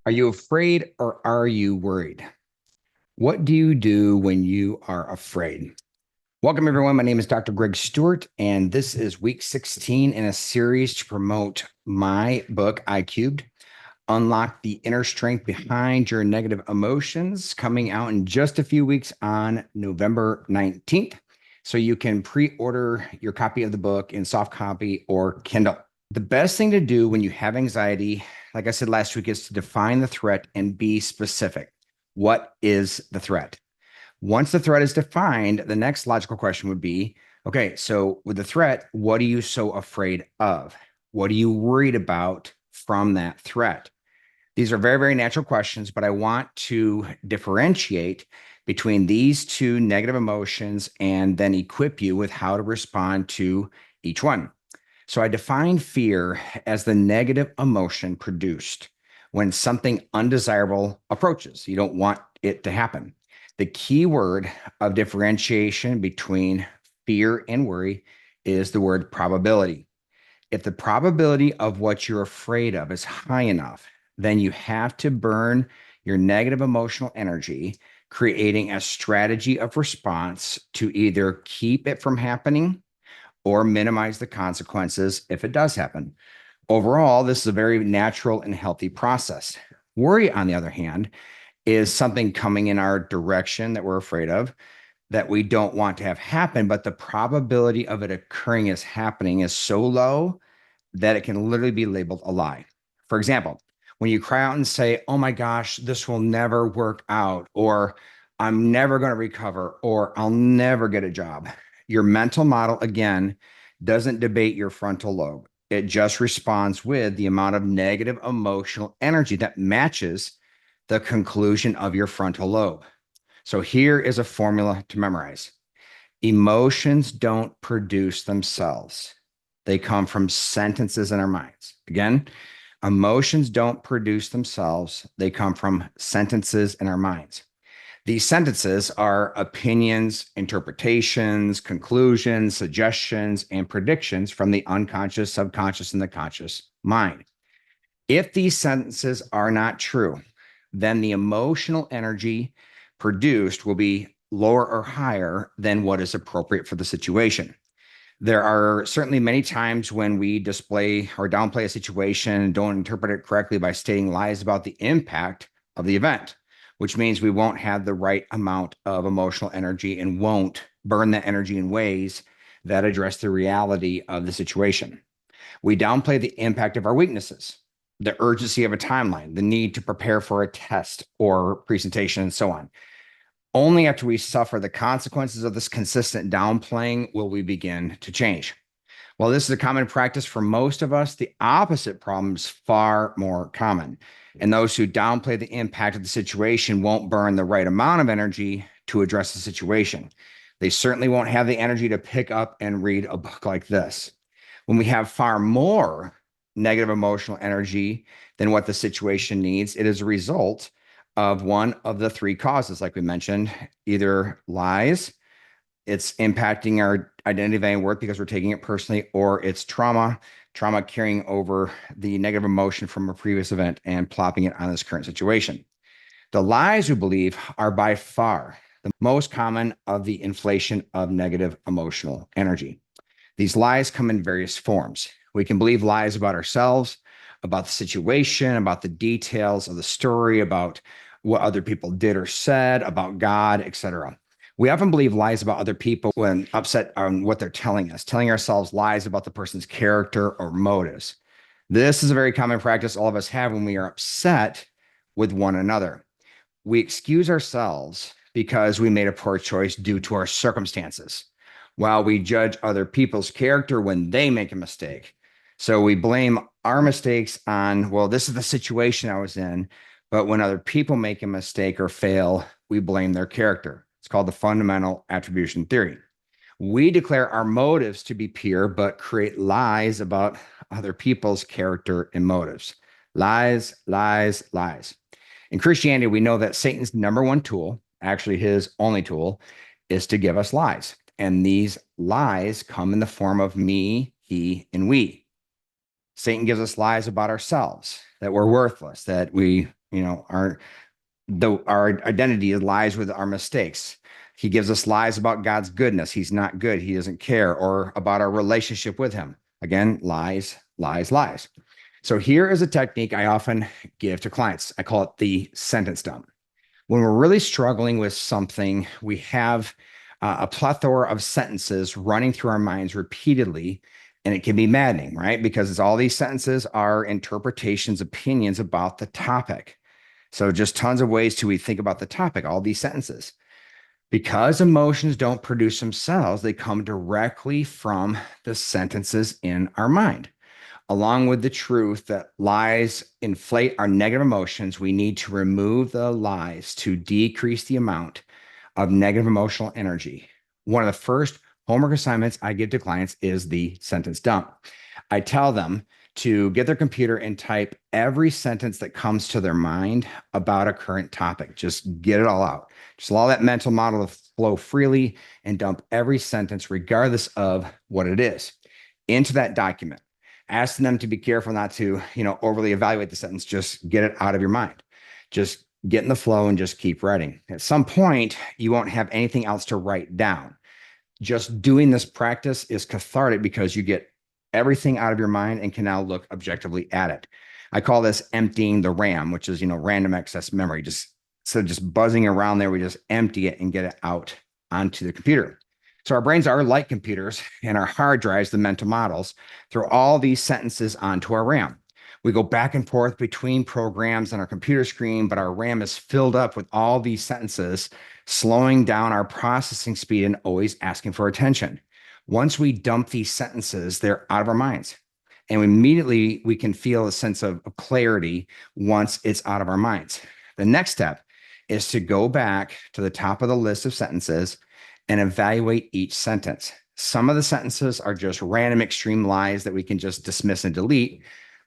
Are you afraid or are you worried? What do you do when you are afraid? Welcome, everyone. My name is Dr. Greg Stewart, and this is week 16 in a series to promote my book, I Cubed Unlock the Inner Strength Behind Your Negative Emotions, coming out in just a few weeks on November 19th. So you can pre order your copy of the book in soft copy or Kindle. The best thing to do when you have anxiety, like I said last week, is to define the threat and be specific. What is the threat? Once the threat is defined, the next logical question would be, okay, so with the threat, what are you so afraid of? What are you worried about from that threat? These are very, very natural questions, but I want to differentiate between these two negative emotions and then equip you with how to respond to each one. So I define fear as the negative emotion produced when something undesirable approaches. You don't want it to happen. The key word of differentiation between fear and worry is the word probability. If the probability of what you're afraid of is high enough, then you have to burn your negative emotional energy, creating a strategy of response to either keep it from happening or minimize the consequences if it does happen. Overall, this is a very natural and healthy process. Worry, on the other hand, is something coming in our direction that we're afraid of that we don't want to have happen, but the probability of it occurring as happening is so low that it can literally be labeled a lie. For example, when you cry out and say, oh my gosh, this will never work out, or I'm never going to recover, or I'll never get a job, your mental model, again, doesn't debate your frontal lobe. It just responds with the amount of negative emotional energy that matches the conclusion of your frontal lobe. So here is a formula to memorize. Emotions don't produce themselves. They come from sentences in our minds. Again, emotions don't produce themselves. They come from sentences in our minds. These sentences are opinions, interpretations, conclusions, suggestions, and predictions from the unconscious, subconscious, and the conscious mind. If these sentences are not true, then the emotional energy produced will be lower or higher than what is appropriate for the situation. There are certainly many times when we display or downplay a situation and don't interpret it correctly by stating lies about the impact of the event, which means we won't have the right amount of emotional energy and won't burn that energy in ways that address the reality of the situation. We downplay the impact of our weaknesses, the urgency of a timeline, the need to prepare for a test or presentation, and so on. Only after we suffer the consequences of this consistent downplaying will we begin to change. While this is a common practice for most of us, the opposite problem is far more common. And those who downplay the impact of the situation won't burn the right amount of energy to address the situation. They certainly won't have the energy to pick up and read a book like this. When we have far more negative emotional energy than what the situation needs, it is a result of one of the three causes, like we mentioned, either lies, it's impacting our identity, value, and worth because we're taking it personally, or it's trauma carrying over the negative emotion from a previous event and plopping it on this current situation. The lies we believe are by far the most common of the inflation of negative emotional energy. These lies come in various forms. We can believe lies about ourselves, about the situation, about the details of the story, about what other people did or said, about God, etc. We often believe lies about other people when upset on what they're telling us, telling ourselves lies about the person's character or motives. This is a very common practice all of us have when we are upset with one another. We excuse ourselves because we made a poor choice due to our circumstances, while we judge other people's character when they make a mistake. So we blame our mistakes on, well, this is the situation I was in. But when other people make a mistake or fail, we blame their character. It's called the fundamental attribution theory. We declare our motives to be pure, but create lies about other people's character and motives. Lies, lies, lies. In Christianity, we know that Satan's number one tool, actually his only tool, is to give us lies. And these lies come in the form of me, he, and we. Satan gives us lies about ourselves, that we're worthless, that we Our identity lies with our mistakes. He gives us lies about God's goodness. He's not good. He doesn't care, or about our relationship with him. Again, lies, lies, lies. So here is a technique I often give to clients. I call it the sentence dump. When we're really struggling with something, we have a plethora of sentences running through our minds repeatedly, and it can be maddening, right? Because it's all these sentences are interpretations, opinions about the topic. So just tons of ways to we think about the topic, all these sentences. Because emotions don't produce themselves, they come directly from the sentences in our mind. Along with the truth that lies inflate our negative emotions, we need to remove the lies to decrease the amount of negative emotional energy. One of the first homework assignments I give to clients is the sentence dump. I tell them to get their computer and type every sentence that comes to their mind about a current topic. Just get it all out. Just allow that mental model to flow freely and dump every sentence, regardless of what it is, into that document. Asking them to be careful not to, overly evaluate the sentence. Just get it out of your mind. Just get in the flow and just keep writing. At some point, you won't have anything else to write down. Just doing this practice is cathartic because you get everything out of your mind and can now look objectively at it. I call this emptying the RAM, which is, random access memory. Just buzzing around there, we just empty it and get it out onto the computer. So our brains are like computers, and our hard drives, the mental models, throw all these sentences onto our RAM. We go back and forth between programs on our computer screen, but our RAM is filled up with all these sentences, slowing down our processing speed and always asking for attention. Once we dump these sentences, they're out of our minds. And immediately we can feel a sense of clarity once it's out of our minds. The next step is to go back to the top of the list of sentences and evaluate each sentence. Some of the sentences are just random extreme lies that we can just dismiss and delete,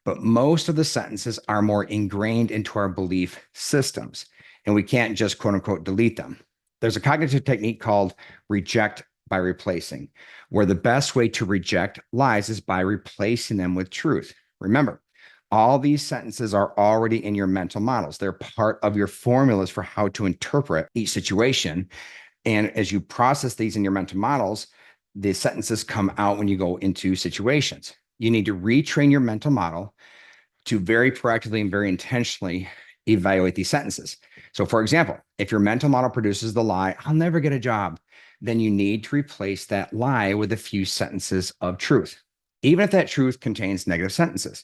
but most of the sentences are more ingrained into our belief systems, and we can't just quote unquote delete them. There's a cognitive technique called reject by replacing, where the best way to reject lies is by replacing them with truth. Remember, all these sentences are already in your mental models. They're part of your formulas for how to interpret each situation. And as you process these in your mental models, the sentences come out when you go into situations. You need to retrain your mental model to very proactively and very intentionally evaluate these sentences. So, for example, if your mental model produces the lie, "I'll never get a job," then you need to replace that lie with a few sentences of truth, even if that truth contains negative sentences.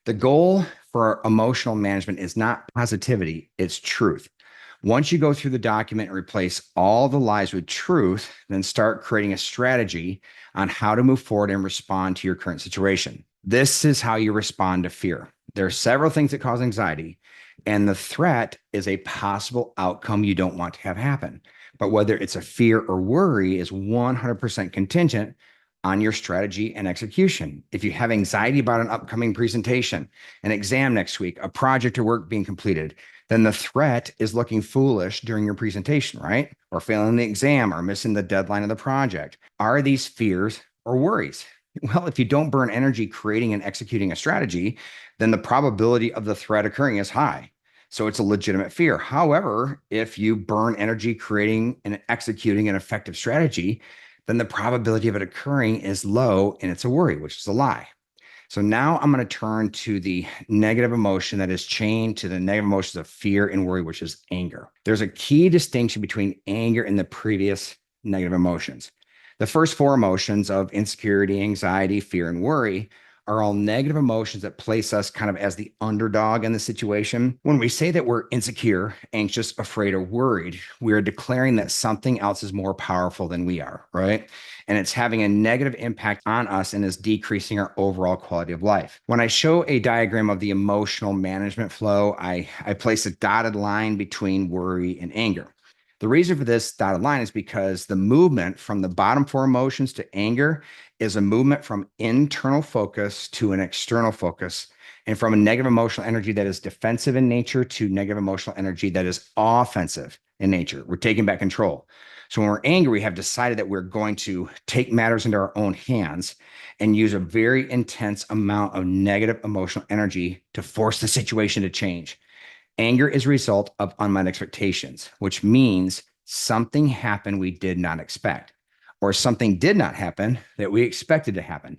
The goal for emotional management is not positivity, it's truth. Once you go through the document and replace all the lies with truth, then start creating a strategy on how to move forward and respond to your current situation. This is how you respond to fear. There are several things that cause anxiety, and the threat is a possible outcome you don't want to have happen. But whether it's a fear or worry is 100% contingent on your strategy and execution. If you have anxiety about an upcoming presentation, an exam next week, a project or work being completed, then the threat is looking foolish during your presentation, right? Or failing the exam or missing the deadline of the project. Are these fears or worries? Well, if you don't burn energy creating and executing a strategy, then the probability of the threat occurring is high. So it's a legitimate fear. However, if you burn energy creating and executing an effective strategy, then the probability of it occurring is low and it's a worry, which is a lie. So now I'm going to turn to the negative emotion that is chained to the negative emotions of fear and worry, which is anger. There's a key distinction between anger and the previous negative emotions. The first four emotions of insecurity, anxiety, fear, and worry are all negative emotions that place us kind of as the underdog in the situation. When we say that we're insecure, anxious, afraid, or worried, we are declaring that something else is more powerful than we are, right? And it's having a negative impact on us and is decreasing our overall quality of life. When I show a diagram of the emotional management flow, I place a dotted line between worry and anger. The reason for this dotted line is because the movement from the bottom four emotions to anger is a movement from internal focus to an external focus, and from a negative emotional energy that is defensive in nature to negative emotional energy that is offensive in nature. We're taking back control. So when we're angry, we have decided that we're going to take matters into our own hands and use a very intense amount of negative emotional energy to force the situation to change. Anger is a result of unmet expectations, which means something happened we did not expect, or something did not happen that we expected to happen.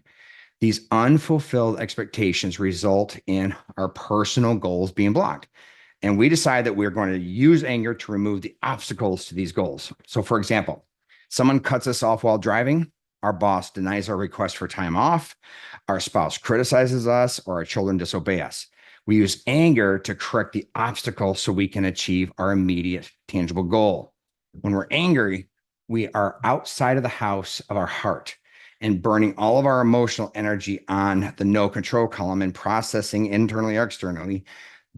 These unfulfilled expectations result in our personal goals being blocked. And we decide that we're going to use anger to remove the obstacles to these goals. So, for example, someone cuts us off while driving, our boss denies our request for time off, our spouse criticizes us, or our children disobey us. We use anger to correct the obstacle so we can achieve our immediate tangible goal. When we're angry, we are outside of the house of our heart and burning all of our emotional energy on the no control column and processing internally or externally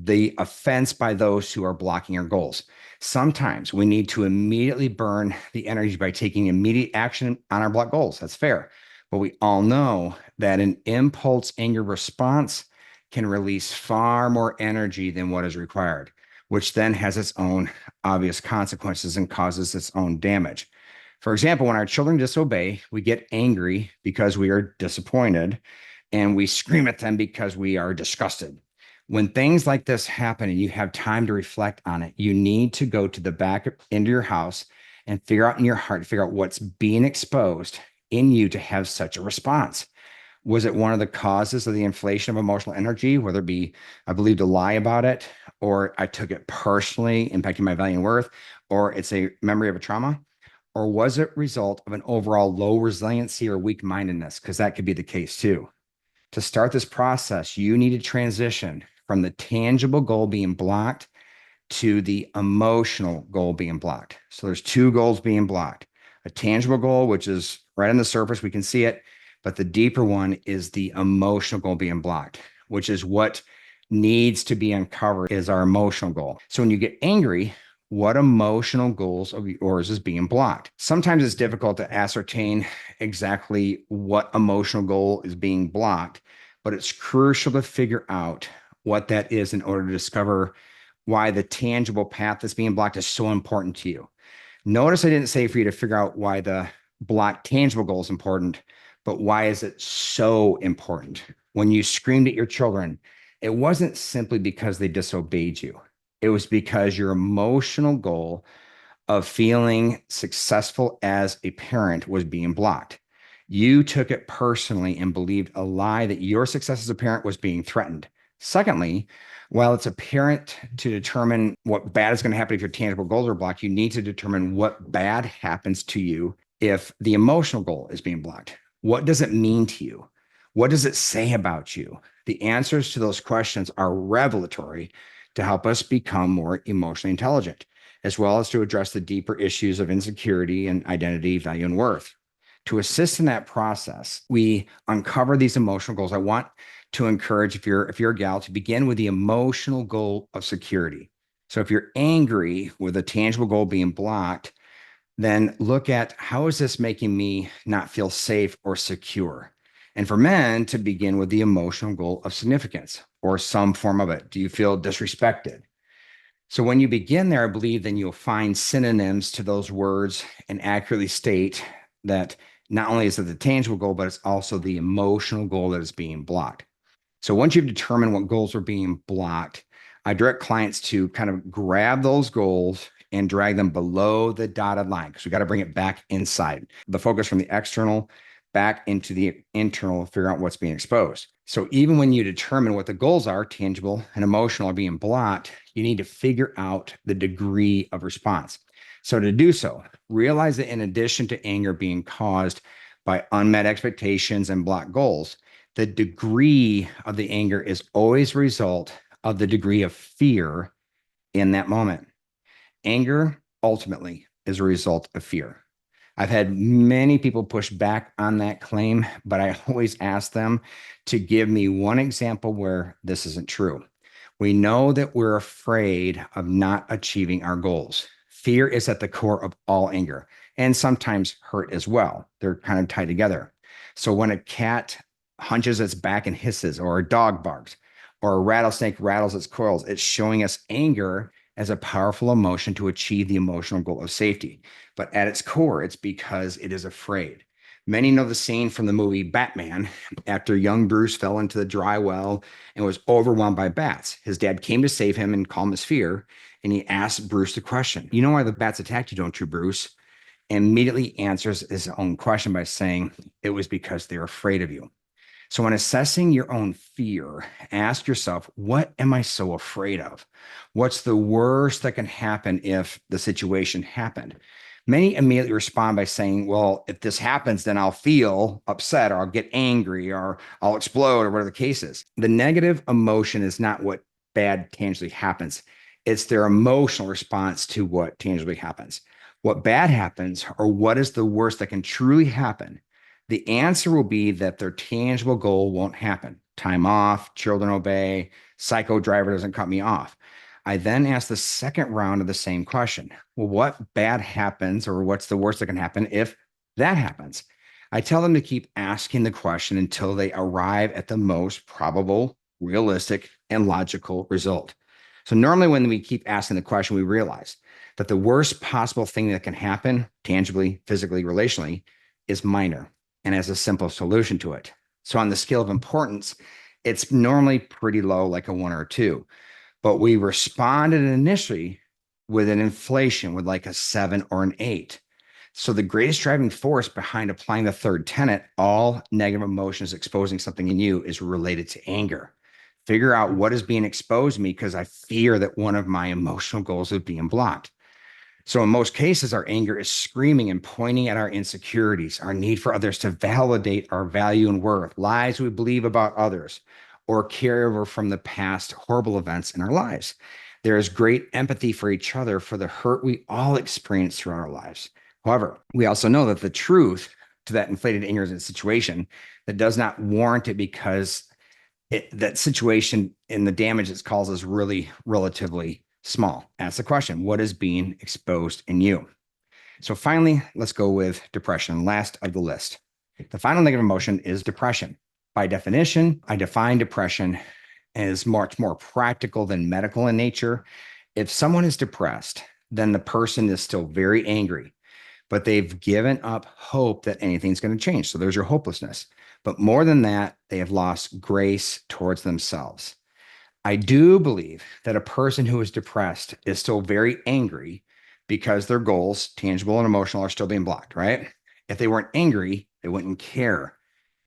the offense by those who are blocking our goals. Sometimes we need to immediately burn the energy by taking immediate action on our block goals. That's fair. But we all know that an impulse anger response can release far more energy than what is required, which then has its own obvious consequences and causes its own damage. For example, when our children disobey, we get angry because we are disappointed, and we scream at them because we are disgusted. When things like this happen and you have time to reflect on it, you need to go to the back into your house and figure out in your heart, figure out what's being exposed in you to have such a response. Was it one of the causes of the inflation of emotional energy, whether it be I believed a lie about it, or I took it personally, impacting my value and worth, or it's a memory of a trauma? Or was it result of an overall low resiliency or weak mindedness? Because that could be the case too. To start this process, you need to transition from the tangible goal being blocked to the emotional goal being blocked. So there's two goals being blocked. A tangible goal, which is right on the surface, we can see it, but the deeper one is the emotional goal being blocked, which is what needs to be uncovered is our emotional goal. So when you get angry, what emotional goals of yours is being blocked? Sometimes it's difficult to ascertain exactly what emotional goal is being blocked, but it's crucial to figure out what that is in order to discover why the tangible path that's being blocked is so important to you. Notice I didn't say for you to figure out why the blocked tangible goal is important, but why is it so important? When you screamed at your children, it wasn't simply because they disobeyed you. It was because your emotional goal of feeling successful as a parent was being blocked. You took it personally and believed a lie that your success as a parent was being threatened. Secondly, while it's apparent to determine what bad is going to happen if your tangible goals are blocked, you need to determine what bad happens to you if the emotional goal is being blocked. What does it mean to you? What does it say about you? The answers to those questions are revelatory to help us become more emotionally intelligent, as well as to address the deeper issues of insecurity and identity, value, and worth. To assist in that process, we uncover these emotional goals. I want to encourage, if you're a gal, to begin with the emotional goal of security. So if you're angry with a tangible goal being blocked, then look at how is this making me not feel safe or secure? And for men, to begin with the emotional goal of significance or some form of it. Do you feel disrespected? So when you begin there, I believe then you'll find synonyms to those words and accurately state that not only is it the tangible goal, but it's also the emotional goal that is being blocked. So once you've determined what goals are being blocked, I direct clients to kind of grab those goals and drag them below the dotted line because we got to bring it back inside. The focus from the external back into the internal, figure out what's being exposed. So even when you determine what the goals are, tangible and emotional, are being blocked, you need to figure out the degree of response. So to do so, realize that in addition to anger being caused by unmet expectations and blocked goals, the degree of the anger is always a result of the degree of fear in that moment. Anger ultimately is a result of fear. I've had many people push back on that claim, but I always ask them to give me one example where this isn't true. We know that we're afraid of not achieving our goals. Fear is at the core of all anger and sometimes hurt as well. They're kind of tied together. So when a cat hunches its back and hisses, or a dog barks, or a rattlesnake rattles its coils, it's showing us anger as a powerful emotion to achieve the emotional goal of safety. But at its core, it's because it is afraid. Many know the scene from the movie Batman after young Bruce fell into the dry well and was overwhelmed by bats. His dad came to save him and calm his fear, and he asked Bruce the question, "You know why the bats attacked you, don't you, Bruce?" And immediately answers his own question by saying, "It was because they're afraid of you." So, when assessing your own fear, ask yourself, what am I so afraid of? What's the worst that can happen if the situation happened? Many immediately respond by saying, well, if this happens, then I'll feel upset or I'll get angry or I'll explode or whatever the case is. The negative emotion is not what bad tangibly happens, it's their emotional response to what tangibly happens. What bad happens, or what is the worst that can truly happen? The answer will be that their tangible goal won't happen. Time off, children obey, psycho driver doesn't cut me off. I then ask the second round of the same question. Well, what bad happens, or what's the worst that can happen if that happens? I tell them to keep asking the question until they arrive at the most probable, realistic, and logical result. So normally when we keep asking the question, we realize that the worst possible thing that can happen, tangibly, physically, relationally, is minor and has a simple solution to it. So on the scale of importance, it's normally pretty low, like a 1 or a 2. But we responded initially with an inflation with like a 7 or an 8. So the greatest driving force behind applying the third tenet, all negative emotions exposing something in you, is related to anger. Figure out what is being exposed to me because I fear that one of my emotional goals is being blocked. So in most cases, our anger is screaming and pointing at our insecurities, our need for others to validate our value and worth, lies we believe about others, or carryover from the past horrible events in our lives. There is great empathy for each other for the hurt we all experience throughout our lives. However, we also know that the truth to that inflated anger is a situation that does not warrant it because that situation and the damage it's caused is really relatively small. Ask the question, what is being exposed in you? So finally, let's go with depression, last of the list. The final negative emotion is depression. By definition, I define depression as much more practical than medical in nature. If someone is depressed, then the person is still very angry, but they've given up hope that anything's going to change. So there's your hopelessness. But more than that, they have lost grace towards themselves. I do believe that a person who is depressed is still very angry because their goals, tangible and emotional, are still being blocked, right? If they weren't angry, they wouldn't care.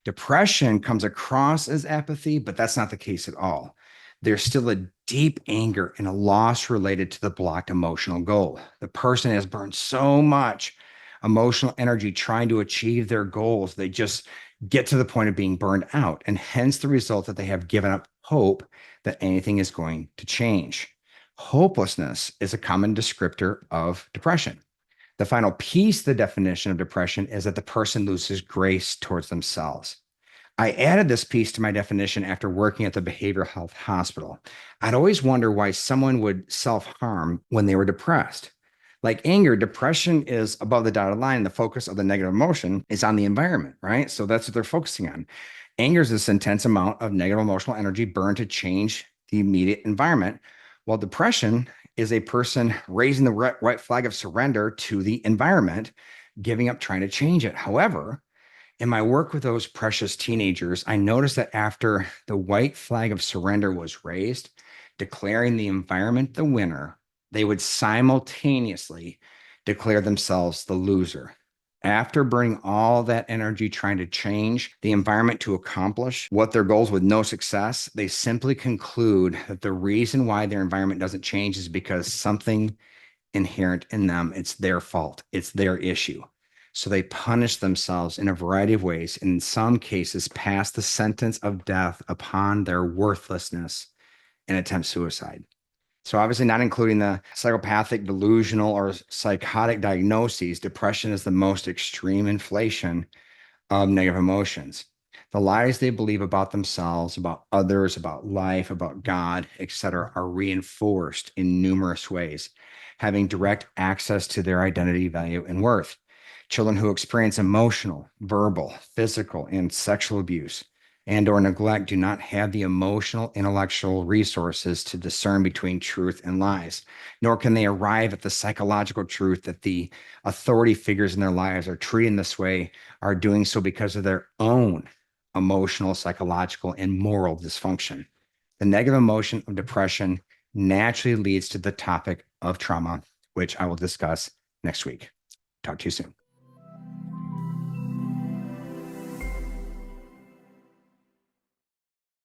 Depression comes across as apathy, but that's not the case at all. There's still a deep anger and a loss related to the blocked emotional goal. The person has burned so much emotional energy trying to achieve their goals, they just get to the point of being burned out. And hence the result that they have given up hope that anything is going to change. Hopelessness is a common descriptor of depression. The final piece, the definition of depression, is that the person loses grace towards themselves. I added this piece to my definition after working at the behavioral health hospital. I'd always wonder why someone would self harm when they were depressed. Like anger, depression is above the dotted line. The focus of the negative emotion is on the environment, right? So that's what they're focusing on. Anger is this intense amount of negative emotional energy burned to change the immediate environment, while depression is a person raising the white flag of surrender to the environment, giving up trying to change it. However, in my work with those precious teenagers, I noticed that after the white flag of surrender was raised, declaring the environment the winner, they would simultaneously declare themselves the loser. After burning all that energy trying to change the environment to accomplish what their goals with no success, they simply conclude that the reason why their environment doesn't change is because something inherent in them, it's their fault, it's their issue. So they punish themselves in a variety of ways, and in some cases, pass the sentence of death upon their worthlessness and attempt suicide. So, obviously, not including the psychopathic, delusional, or psychotic diagnoses, depression is the most extreme inflation of negative emotions. The lies they believe about themselves, about others, about life, about God, etc., are reinforced in numerous ways, having direct access to their identity, value, and worth. Children who experience emotional, verbal, physical, and sexual abuse and or neglect do not have the emotional, intellectual resources to discern between truth and lies, nor can they arrive at the psychological truth that the authority figures in their lives are treating this way, are doing so because of their own emotional, psychological, and moral dysfunction. The negative emotion of depression naturally leads to the topic of trauma, which I will discuss next week. Talk to you soon.